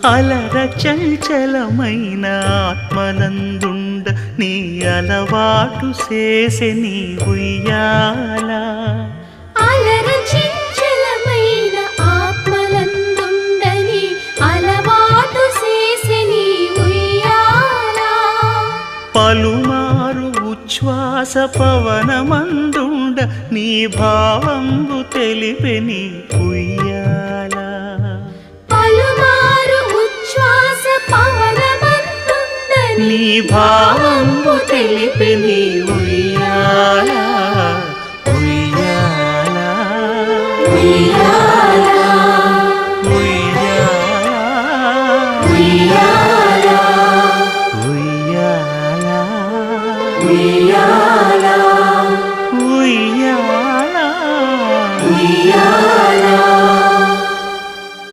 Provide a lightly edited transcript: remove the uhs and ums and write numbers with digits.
అలర చంచలమైన ఆత్మనందుండ నీ అలవాటు చేసే నీ ఉయ్యాల అలర చంచలమైన ఆత్మలందుండని అలవాటు చేసే నీ ఉయ్యాల పలుమారు ఉచ్ఛ్వాస పవనమందుండ నీ భావంబు తెలిపే నీ ఉయ్యాల పలుమారు ఉచ్ఛ్వాస పవనమందుండని నీ భావంబు తెలిపే నీ